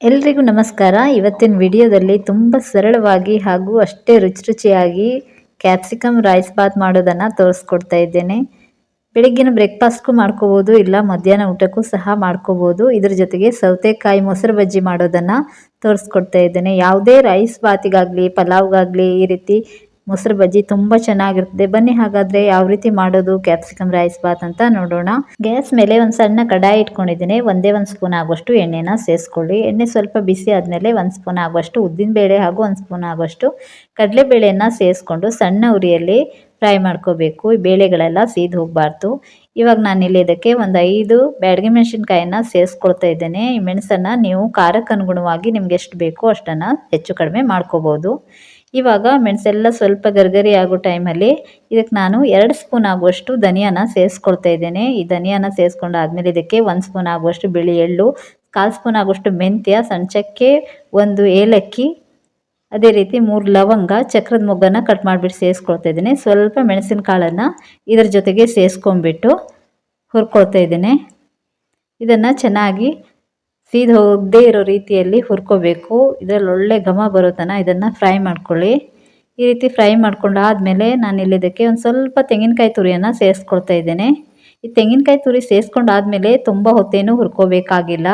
ಎಲ್ರಿಗೂ ನಮಸ್ಕಾರ. ಇವತ್ತಿನ ವಿಡಿಯೋದಲ್ಲಿ ತುಂಬ ಸರಳವಾಗಿ ಹಾಗೂ ಅಷ್ಟೇ ರುಚಿಯಾಗಿ ಕ್ಯಾಪ್ಸಿಕಮ್ ರೈಸ್ ಬಾತ್ ಮಾಡೋದನ್ನು ತೋರಿಸ್ಕೊಡ್ತಾ ಇದ್ದೇನೆ. ಬೆಳಗ್ಗಿನ ಬ್ರೇಕ್ಫಾಸ್ಟ್ಗೂ ಮಾಡ್ಕೋಬೋದು, ಇಲ್ಲ ಮಧ್ಯಾಹ್ನ ಊಟಕ್ಕೂ ಸಹ ಮಾಡ್ಕೋಬೋದು. ಇದ್ರ ಜೊತೆಗೆ ಸೌತೆಕಾಯಿ ಮೊಸರು ಬಜ್ಜಿ ಮಾಡೋದನ್ನು ತೋರಿಸ್ಕೊಡ್ತಾ ಇದ್ದೇನೆ. ಯಾವುದೇ ರೈಸ್ ಬಾತಿಗಾಗಲಿ ಪಲಾವ್ಗಾಗಲಿ ಈ ರೀತಿ ಮೊಸರು ಬಜ್ಜಿ ತುಂಬ ಚೆನ್ನಾಗಿರ್ತದೆ. ಬನ್ನಿ ಹಾಗಾದರೆ ಯಾವ ರೀತಿ ಮಾಡೋದು ಕ್ಯಾಪ್ಸಿಕಮ್ ರೈಸ್ ಬಾತ್ ಅಂತ ನೋಡೋಣ. ಗ್ಯಾಸ್ ಮೇಲೆ ಒಂದು ಸಣ್ಣ ಕಡಾಯಿ ಇಟ್ಕೊಂಡಿದ್ದೀನಿ. ಒಂದೇ ಒಂದು ಸ್ಪೂನ್ ಆಗುವಷ್ಟು ಎಣ್ಣೆನ ಸೇರಿಸ್ಕೊಳ್ಳಿ. ಎಣ್ಣೆ ಸ್ವಲ್ಪ ಬಿಸಿ ಆದಮೇಲೆ 1 ಸ್ಪೂನ್ ಆಗುವಷ್ಟು ಉದ್ದಿನಬೇಳೆ ಹಾಗೂ 1 ಸ್ಪೂನ್ ಆಗುವಷ್ಟು ಕಡಲೆಬೇಳೆಯನ್ನು ಸೇರಿಸ್ಕೊಂಡು ಸಣ್ಣ ಉರಿಯಲ್ಲಿ ಫ್ರೈ ಮಾಡ್ಕೋಬೇಕು. ಈ ಬೇಳೆಗಳೆಲ್ಲ ಸೀದು ಹೋಗಬಾರ್ದು. ಇವಾಗ ನಾನಿಲ್ಲಿ ಇದಕ್ಕೆ ಒಂದು 5 ಬ್ಯಾಡಗಿ ಮೆಣಸಿನ್ಕಾಯನ್ನು ಸೇರಿಸ್ಕೊಳ್ತಾ ಇದ್ದೇನೆ. ಈ ಮೆಣಸನ್ನು ನೀವು ಖಾರಕ್ಕೆ ಅನುಗುಣವಾಗಿ ನಿಮ್ಗೆ ಎಷ್ಟು ಬೇಕೋ ಅಷ್ಟನ್ನು ಹೆಚ್ಚು ಕಡಿಮೆ ಮಾಡ್ಕೋಬೋದು. ಇವಾಗ ಮೆಣಸೆಲ್ಲ ಸ್ವಲ್ಪ ಗರ್ಗರಿ ಆಗೋ ಟೈಮಲ್ಲಿ ಇದಕ್ಕೆ ನಾನು 2 ಸ್ಪೂನ್ ಆಗುವಷ್ಟು ಧನಿಯಾನ ಸೇರಿಸ್ಕೊಳ್ತಾ ಇದ್ದೇನೆ. ಈ ಧನಿಯಾನ ಸೇರಿಸ್ಕೊಂಡಾದ್ಮೇಲೆ ಇದಕ್ಕೆ 1 ಸ್ಪೂನ್ ಆಗುವಷ್ಟು ಬಿಳಿ ಎಳ್ಳು, 1/4 ಸ್ಪೂನ್ ಆಗುವಷ್ಟು ಮೆಂತ್ಯ, ಸಣ್ಣ ಚಕ್ಕೆ, 1 ಏಲಕ್ಕಿ, ಅದೇ ರೀತಿ 3 ಲವಂಗ, ಚಕ್ರದ ಮೊಗ್ಗನ್ನು ಕಟ್ ಮಾಡಿಬಿಟ್ಟು ಸೇರಿಸ್ಕೊಳ್ತಾ ಇದ್ದೀನಿ. ಸ್ವಲ್ಪ ಮೆಣಸಿನ ಕಾಳನ್ನು ಇದರ ಜೊತೆಗೆ ಸೇರಿಸ್ಕೊಂಡ್ಬಿಟ್ಟು ಹುರ್ಕೊಳ್ತಾ ಇದ್ದೇನೆ. ಇದನ್ನು ಚೆನ್ನಾಗಿ ಸೀದು ಹೋಗದೇ ಇರೋ ರೀತಿಯಲ್ಲಿ ಹುರ್ಕೋಬೇಕು. ಇದರಲ್ಲಿ ಒಳ್ಳೆ ಘಮ ಬರೋ ತನಕ ಇದನ್ನು ಫ್ರೈ ಮಾಡ್ಕೊಳ್ಳಿ. ಈ ರೀತಿ ಫ್ರೈ ಮಾಡ್ಕೊಂಡಾದಮೇಲೆ ನಾನಿಲ್ಲಿ ಇದಕ್ಕೆ ಒಂದು ಸ್ವಲ್ಪ ತೆಂಗಿನಕಾಯಿ ತುರಿಯನ್ನು ಸೇರಿಸ್ಕೊಳ್ತಾ ಇದ್ದೇನೆ. ಈ ತೆಂಗಿನಕಾಯಿ ತುರಿ ಸೇರಿಸ್ಕೊಂಡಾದ್ಮೇಲೆ ತುಂಬ ಹೊತ್ತೇನು ಹುರ್ಕೋಬೇಕಾಗಿಲ್ಲ.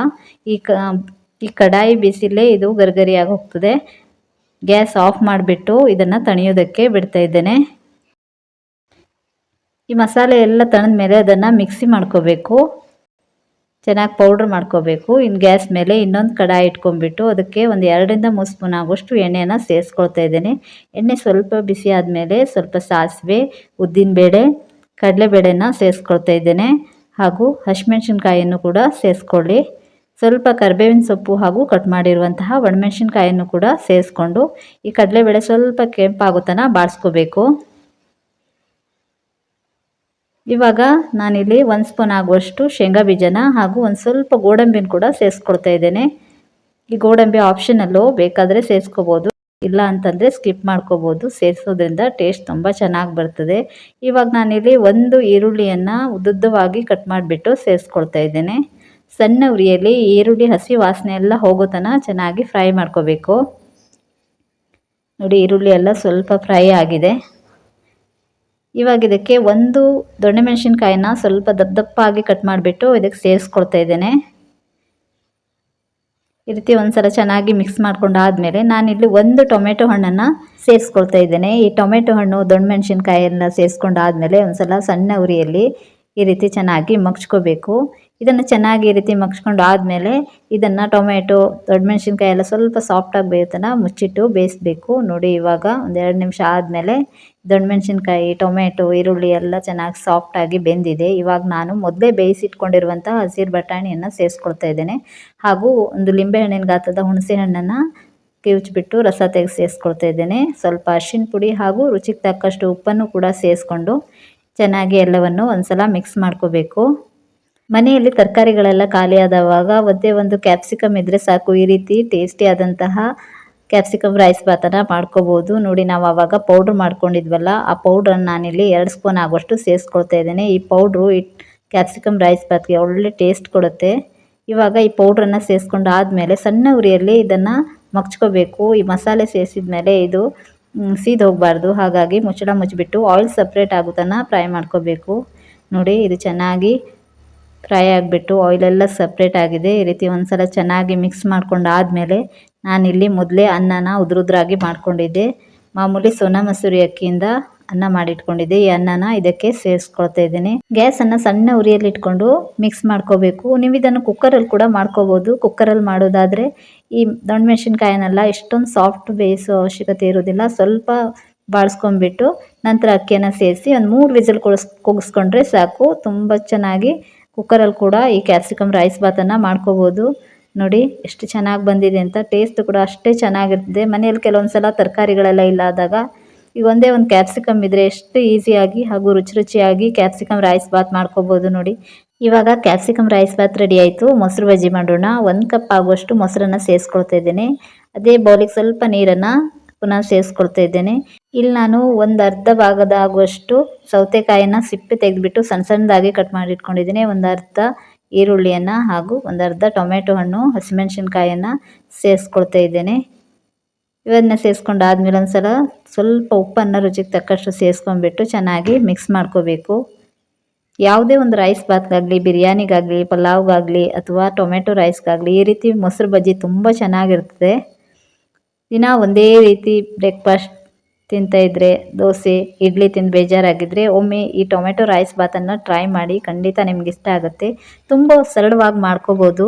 ಈ ಕಡಾಯಿ ಬಿಸಿಲೇ ಇದು ಗರ್ಗರಿಯಾಗಿ ಹೋಗ್ತದೆ. ಗ್ಯಾಸ್ ಆಫ್ ಮಾಡಿಬಿಟ್ಟು ಇದನ್ನು ತಣಿಯೋದಕ್ಕೆ ಬಿಡ್ತಾ ಇದ್ದೇನೆ. ಈ ಮಸಾಲೆ ಎಲ್ಲ ತಣಿದ ಮೇಲೆ ಅದನ್ನು ಮಿಕ್ಸಿ ಮಾಡ್ಕೋಬೇಕು, ಚೆನ್ನಾಗಿ ಪೌಡ್ರ್ ಮಾಡ್ಕೋಬೇಕು. ಇನ್ನು ಗ್ಯಾಸ್ ಮೇಲೆ ಇನ್ನೊಂದು ಕಡಾಯಿ ಇಟ್ಕೊಂಡ್ಬಿಟ್ಟು ಅದಕ್ಕೆ ಒಂದು 2 ರಿಂದ 3 ಸ್ಪೂನ್ ಆಗುವಷ್ಟು ಎಣ್ಣೆಯನ್ನು ಸೇರಿಸ್ಕೊಳ್ತಾ ಇದ್ದೇನೆ. ಎಣ್ಣೆ ಸ್ವಲ್ಪ ಬಿಸಿ ಆದಮೇಲೆ ಸ್ವಲ್ಪ ಸಾಸಿವೆ, ಉದ್ದಿನಬೇಳೆ, ಕಡಲೆಬೇಳೆನ ಸೇರಿಸ್ಕೊಳ್ತಾ ಇದ್ದೇನೆ ಹಾಗೂ ಹಸಿಮೆಣಸಿನ್ಕಾಯಿಯನ್ನು ಕೂಡ ಸೇರಿಸ್ಕೊಳ್ಳಿ. ಸ್ವಲ್ಪ ಕರಿಬೇವಿನ ಸೊಪ್ಪು ಹಾಗೂ ಕಟ್ ಮಾಡಿರುವಂತಹ ಒಣಮೆಣಸಿನ್ಕಾಯನ್ನು ಕೂಡ ಸೇರಿಸ್ಕೊಂಡು ಈ ಕಡಲೆಬೇಳೆ ಸ್ವಲ್ಪ ಕೆಂಪಾಗೋ ತನಕ ಬಾಡಿಸ್ಕೋಬೇಕು. ಇವಾಗ ನಾನಿಲ್ಲಿ 1 ಸ್ಪೂನ್ ಆಗುವಷ್ಟು ಶೇಂಗಾ ಬೀಜನ ಹಾಗೂ ಒಂದು ಸ್ವಲ್ಪ ಗೋಡಂಬಿನ ಕೂಡ ಸೇರಿಸ್ಕೊಳ್ತಾ ಇದ್ದೇನೆ. ಈ ಗೋಡಂಬಿ ಆಪ್ಷನಲ್ಲು, ಬೇಕಾದರೆ ಸೇರಿಸ್ಕೋಬೋದು, ಇಲ್ಲ ಅಂತಂದರೆ ಸ್ಕಿಪ್ ಮಾಡ್ಕೋಬೋದು. ಸೇರಿಸೋದ್ರಿಂದ ಟೇಸ್ಟ್ ತುಂಬ ಚೆನ್ನಾಗಿ ಬರ್ತದೆ. ಇವಾಗ ನಾನಿಲ್ಲಿ 1 ಈರುಳ್ಳಿಯನ್ನು ಉದ್ದುದ್ದವಾಗಿ ಕಟ್ ಮಾಡಿಬಿಟ್ಟು ಸೇರಿಸ್ಕೊಳ್ತಾ ಇದ್ದೇನೆ. ಸಣ್ಣ ಉರಿಯಲ್ಲಿ ಈರುಳ್ಳಿ ಹಸಿ ವಾಸನೆ ಎಲ್ಲ ಹೋಗೋ ತನಕ ಚೆನ್ನಾಗಿ ಫ್ರೈ ಮಾಡ್ಕೋಬೇಕು. ನೋಡಿ, ಈರುಳ್ಳಿ ಎಲ್ಲ ಸ್ವಲ್ಪ ಫ್ರೈ ಆಗಿದೆ. ಇವಾಗ ಇದಕ್ಕೆ 1 ದೊಣ್ಣೆ ಮೆಣಸಿನ್ಕಾಯಿನ ಸ್ವಲ್ಪ ದಪ್ಪಾಗಿ ಕಟ್ ಮಾಡಿಬಿಟ್ಟು ಇದಕ್ಕೆ ಸೇರಿಸ್ಕೊಳ್ತಾ ಇದ್ದೇನೆ. ಈ ರೀತಿ ಒಂದ್ಸಲ ಚೆನ್ನಾಗಿ ಮಿಕ್ಸ್ ಮಾಡ್ಕೊಂಡಾದ್ಮೇಲೆ ನಾನಿಲ್ಲಿ 1 ಟೊಮೆಟೊ ಹಣ್ಣನ್ನು ಸೇರಿಸ್ಕೊಳ್ತಾ ಇದ್ದೇನೆ. ಈ ಟೊಮೆಟೊ ಹಣ್ಣು, ದೊಣ್ಣೆ ಮೆಣಸಿನ್ಕಾಯಿ ಎಲ್ಲ ಸೇರಿಸ್ಕೊಂಡಾದ್ಮೇಲೆ ಒಂದ್ಸಲ ಸಣ್ಣ ಉರಿಯಲ್ಲಿ ಈ ರೀತಿ ಚೆನ್ನಾಗಿ ಮಗ್ಚ್ಕೋಬೇಕು. ಇದನ್ನು ಚೆನ್ನಾಗಿ ಈ ರೀತಿ ಮಗ್ಚ್ಕೊಂಡು ಆದಮೇಲೆ ಇದನ್ನು ಟೊಮೆಟೊ, ದೊಡ್ಡ ಮೆಣಸಿನ್ಕಾಯಿ ಎಲ್ಲ ಸ್ವಲ್ಪ ಸಾಫ್ಟಾಗಿ ಬೇಯೋತನ ಮುಚ್ಚಿಟ್ಟು ಬೇಯಿಸಬೇಕು. ನೋಡಿ, ಇವಾಗ ಒಂದು 2 ನಿಮಿಷ ಆದಮೇಲೆ ದೊಡ್ಡ ಮೆಣಸಿನ್ಕಾಯಿ, ಟೊಮೆಟೊ, ಈರುಳ್ಳಿ ಎಲ್ಲ ಚೆನ್ನಾಗಿ ಸಾಫ್ಟಾಗಿ ಬೆಂದಿದೆ. ಇವಾಗ ನಾನು ಮೊದಲೇ ಬೇಯಿಸಿಟ್ಕೊಂಡಿರುವಂಥ ಹಸಿರು ಬಟಾಣಿಯನ್ನು ಸೇರಿಸ್ಕೊಳ್ತಾ ಇದ್ದೇನೆ ಹಾಗೂ ಒಂದು ಲಿಂಬೆಹಣ್ಣಿನ ಗಾತ್ರದ ಹುಣಸೆ ಹಣ್ಣನ್ನು ಕಿವುಚ್ಬಿಟ್ಟು ರಸ ತೆಗೆದು ಸೇರಿಸ್ಕೊಳ್ತಾ ಇದ್ದೇನೆ. ಸ್ವಲ್ಪ ಅರಿಶಿನ ಪುಡಿ ಹಾಗೂ ರುಚಿಗೆ ತಕ್ಕಷ್ಟು ಉಪ್ಪನ್ನು ಕೂಡ ಸೇರಿಸ್ಕೊಂಡು ಚೆನ್ನಾಗಿ ಎಲ್ಲವನ್ನು ಒಂದ್ಸಲ ಮಿಕ್ಸ್ ಮಾಡ್ಕೋಬೇಕು. ಮನೆಯಲ್ಲಿ ತರಕಾರಿಗಳೆಲ್ಲ ಖಾಲಿ ಆದವಾಗ ಒಂದೇ ಒಂದು ಕ್ಯಾಪ್ಸಿಕಮ್ ಇದ್ದರೆ ಸಾಕು. ಈ ರೀತಿ ಟೇಸ್ಟಿ ಆದಂತಹ ಕ್ಯಾಪ್ಸಿಕಮ್ ರೈಸ್ ಬಾತನ್ನು ಮಾಡ್ಕೋಬೋದು. ನೋಡಿ, ನಾವು ಆವಾಗ ಪೌಡ್ರ್ ಮಾಡ್ಕೊಂಡಿದ್ವಲ್ಲ, ಆ ಪೌಡ್ರನ್ನು ನಾನಿಲ್ಲಿ 2 ಸ್ಪೂನ್ ಆಗುವಷ್ಟು ಸೇರಿಸ್ಕೊಳ್ತಾ ಇದ್ದೇನೆ. ಈ ಪೌಡ್ರು ಕ್ಯಾಪ್ಸಿಕಮ್ ರೈಸ್ ಬಾತ್ಗೆ ಒಳ್ಳೆ ಟೇಸ್ಟ್ ಕೊಡುತ್ತೆ. ಇವಾಗ ಈ ಪೌಡ್ರನ್ನು ಸೇರಿಸ್ಕೊಂಡು ಆದಮೇಲೆ ಸಣ್ಣ ಉರಿಯಲ್ಲಿ ಇದನ್ನು ಮಗ್ಚ್ಕೋಬೇಕು. ಈ ಮಸಾಲೆ ಸೇರಿಸಿದ ಮೇಲೆ ಇದು ಸೀದು ಹೋಗಬಾರ್ದು. ಹಾಗಾಗಿ ಮುಚ್ಚಳ ಮುಚ್ಚಿಬಿಟ್ಟು ಆಯಿಲ್ ಸಪ್ರೇಟ್ ಆಗೋ ತನಕ ಫ್ರೈ ಮಾಡ್ಕೋಬೇಕು. ನೋಡಿ, ಇದು ಚೆನ್ನಾಗಿ ಫ್ರೈ ಆಗಿಬಿಟ್ಟು ಆಯಿಲೆಲ್ಲ ಸಪ್ರೇಟ್ ಆಗಿದೆ. ಈ ರೀತಿ ಒಂದ್ಸಲ ಚೆನ್ನಾಗಿ ಮಿಕ್ಸ್ ಮಾಡ್ಕೊಂಡು ಆದಮೇಲೆ ನಾನಿಲ್ಲಿ ಮೊದಲೇ ಅನ್ನನ ಉದುರುದ್ರಾಗಿ ಮಾಡ್ಕೊಂಡಿದ್ದೆ. ಮಾಮೂಲಿ ಸೋನಾ ಮಸೂರಿ ಅಕ್ಕಿಯಿಂದ ಅನ್ನ ಮಾಡಿಟ್ಕೊಂಡಿದ್ದೆ. ಈ ಅನ್ನನ ಇದಕ್ಕೆ ಸೇರಿಸ್ಕೊಳ್ತಾ ಇದ್ದೀನಿ. ಗ್ಯಾಸನ್ನು ಸಣ್ಣ ಉರಿಯಲ್ಲಿ ಇಟ್ಕೊಂಡು ಮಿಕ್ಸ್ ಮಾಡ್ಕೋಬೇಕು. ನೀವು ಇದನ್ನು ಕುಕ್ಕರಲ್ಲಿ ಕೂಡ ಮಾಡ್ಕೋಬೋದು. ಕುಕ್ಕರಲ್ಲಿ ಮಾಡೋದಾದರೆ ಈ ದೊಣ್ಣೆ ಮೆಣಸಿನ್ಕಾಯಿನೆಲ್ಲ ಇಷ್ಟೊಂದು ಸಾಫ್ಟ್ ಬೇಯಿಸೋ ಅವಶ್ಯಕತೆ ಇರೋದಿಲ್ಲ. ಸ್ವಲ್ಪ ಬಾಡಿಸ್ಕೊಂಡ್ಬಿಟ್ಟು ನಂತರ ಅಕ್ಕಿಯನ್ನು ಸೇರಿಸಿ ಒಂದು 3 ವಿಸಿಲ್ ಕೂಗಿಸ್ಕೊಂಡ್ರೆ ಸಾಕು. ತುಂಬ ಚೆನ್ನಾಗಿ ಕುಕ್ಕರಲ್ಲಿ ಕೂಡ ಈ ಕ್ಯಾಪ್ಸಿಕಮ್ ರೈಸ್ ಬಾತನ್ನು ಮಾಡ್ಕೋಬೋದು. ನೋಡಿ ಎಷ್ಟು ಚೆನ್ನಾಗಿ ಬಂದಿದೆ ಅಂತ. ಟೇಸ್ಟ್ ಕೂಡ ಅಷ್ಟೇ ಚೆನ್ನಾಗಿರ್ತದೆ. ಮನೆಯಲ್ಲಿ ಕೆಲವೊಂದು ಸಲ ತರಕಾರಿಗಳೆಲ್ಲ ಇಲ್ಲಾದಾಗ ಈಗ ಒಂದೇ ಒಂದು ಕ್ಯಾಪ್ಸಿಕಮ್ ಇದ್ದರೆ ಎಷ್ಟು ಈಸಿಯಾಗಿ ಹಾಗೂ ರುಚಿಯಾಗಿ ಕ್ಯಾಪ್ಸಿಕಮ್ ರೈಸ್ ಬಾತ್ ಮಾಡ್ಕೋಬೋದು. ನೋಡಿ, ಇವಾಗ ಕ್ಯಾಪ್ಸಿಕಮ್ ರೈಸ್ ಬಾತ್ ರೆಡಿ ಆಯಿತು. ಮೊಸರು ಬಜ್ಜಿ ಮಾಡೋಣ. 1 ಕಪ್ ಆಗುವಷ್ಟು ಮೊಸರನ್ನು ಸೇರಿಸ್ಕೊಳ್ತಾ ಇದ್ದೇನೆ. ಅದೇ ಬೌಲಿಗೆ ಸ್ವಲ್ಪ ನೀರನ್ನು ಪುನಃ ಸೇರಿಸ್ಕೊಳ್ತಾ ಇದ್ದೇನೆ. ಇಲ್ಲಿ ನಾನು ಒಂದು ಅರ್ಧ ಭಾಗದ ಆಗುವಷ್ಟು ಸೌತೆಕಾಯಿನ ಸಿಪ್ಪೆ ತೆಗೆದುಬಿಟ್ಟು ಸಣ್ಣದಾಗಿ ಕಟ್ ಮಾಡಿ ಇಟ್ಕೊಂಡಿದ್ದೀನಿ. ಒಂದು ಅರ್ಧ ಈರುಳ್ಳಿಯನ್ನು ಹಾಗೂ ಒಂದು ಅರ್ಧ ಟೊಮೆಟೊ ಹಣ್ಣು ಹಸಿಮೆಣಸಿನ್ಕಾಯನ್ನು ಸೇರಿಸ್ಕೊಳ್ತಾ ಇದ್ದೇನೆ. ಇವನ್ನ ಸೇರಿಸ್ಕೊಂಡಾದ್ಮೇಲೆ ಒಂದು ಸಲ ಸ್ವಲ್ಪ ಉಪ್ಪನ್ನು ರುಚಿಗೆ ತಕ್ಕಷ್ಟು ಸೇರಿಸ್ಕೊಂಡ್ಬಿಟ್ಟು ಚೆನ್ನಾಗಿ ಮಿಕ್ಸ್ ಮಾಡ್ಕೋಬೇಕು. ಯಾವುದೇ ಒಂದು ರೈಸ್ ಬಾತ್ಗಾಗಲಿ, ಬಿರಿಯಾನಿಗಾಗಲಿ, ಪಲಾವ್ಗಾಗಲಿ ಅಥವಾ ಟೊಮೆಟೊ ರೈಸ್ಗಾಗಲಿ ಈ ರೀತಿ ಮೊಸರು ಬಜ್ಜಿ ತುಂಬ ಚೆನ್ನಾಗಿರ್ತದೆ. ದಿನ ಒಂದೇ ರೀತಿ ಬ್ರೇಕ್ಫಾಸ್ಟ್ ತಿಂತಾಯಿದ್ರೆ, ದೋಸೆ ಇಡ್ಲಿ ತಿಂದು ಬೇಜಾರಾಗಿದ್ದರೆ ಒಮ್ಮೆ ಈ ಟೊಮೆಟೊ ರೈಸ್ ಬಾತನ್ನು ಟ್ರೈ ಮಾಡಿ, ಖಂಡಿತ ನಿಮ್ಗೆ ಇಷ್ಟ ಆಗುತ್ತೆ. ತುಂಬ ಸರಳವಾಗಿ ಮಾಡ್ಕೋಬೋದು,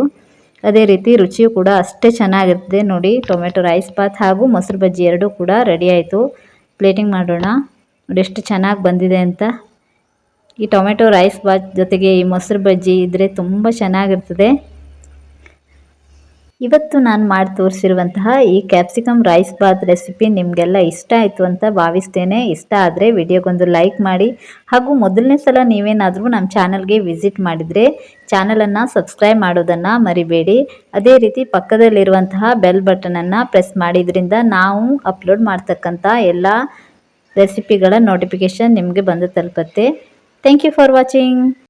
ಅದೇ ರೀತಿ ರುಚಿಯೂ ಕೂಡ ಅಷ್ಟೇ ಚೆನ್ನಾಗಿರ್ತದೆ. ನೋಡಿ, ಟೊಮೆಟೊ ರೈಸ್ ಬಾತ್ ಹಾಗೂ ಮೊಸರು ಬಜ್ಜಿ ಎರಡೂ ಕೂಡ ರೆಡಿ ಆಯಿತು. ಪ್ಲೇಟಿಂಗ್ ಮಾಡೋಣ. ನೋಡಿ ಎಷ್ಟು ಚೆನ್ನಾಗಿ ಬಂದಿದೆ ಅಂತ. ಈ ಟೊಮೆಟೊ ರೈಸ್ ಬಾತ್ ಜೊತೆಗೆ ಈ ಮೊಸರು ಬಜ್ಜಿ ಇದ್ದರೆ ತುಂಬ ಚೆನ್ನಾಗಿರ್ತದೆ. ಇವತ್ತು ನಾನು ಮಾಡಿ ತೋರಿಸಿರುವಂತಹ ಈ ಕ್ಯಾಪ್ಸಿಕಮ್ ರೈಸ್ ಬಾತ್ ರೆಸಿಪಿ ನಿಮಗೆಲ್ಲ ಇಷ್ಟ ಆಯಿತು ಅಂತ ಭಾವಿಸ್ತೇನೆ. ಇಷ್ಟ ಆದರೆ ವಿಡಿಯೋಗೊಂದು ಲೈಕ್ ಮಾಡಿ, ಹಾಗೂ ಮೊದಲನೇ ಸಲ ನೀವೇನಾದರೂ ನಮ್ಮ ಚಾನಲ್ಗೆ ವಿಸಿಟ್ ಮಾಡಿದರೆ ಚಾನಲನ್ನು ಸಬ್ಸ್ಕ್ರೈಬ್ ಮಾಡೋದನ್ನು ಮರಿಬೇಡಿ. ಅದೇ ರೀತಿ ಪಕ್ಕದಲ್ಲಿರುವಂತಹ ಬೆಲ್ ಬಟನನ್ನು ಪ್ರೆಸ್ ಮಾಡಿದ್ರಿಂದ ನಾವು ಅಪ್ಲೋಡ್ ಮಾಡ್ತಕ್ಕಂಥ ಎಲ್ಲ ರೆಸಿಪಿಗಳ ನೋಟಿಫಿಕೇಷನ್ ನಿಮಗೆ ಬಂದು ತಲುಪುತ್ತೆ. Thank you for watching.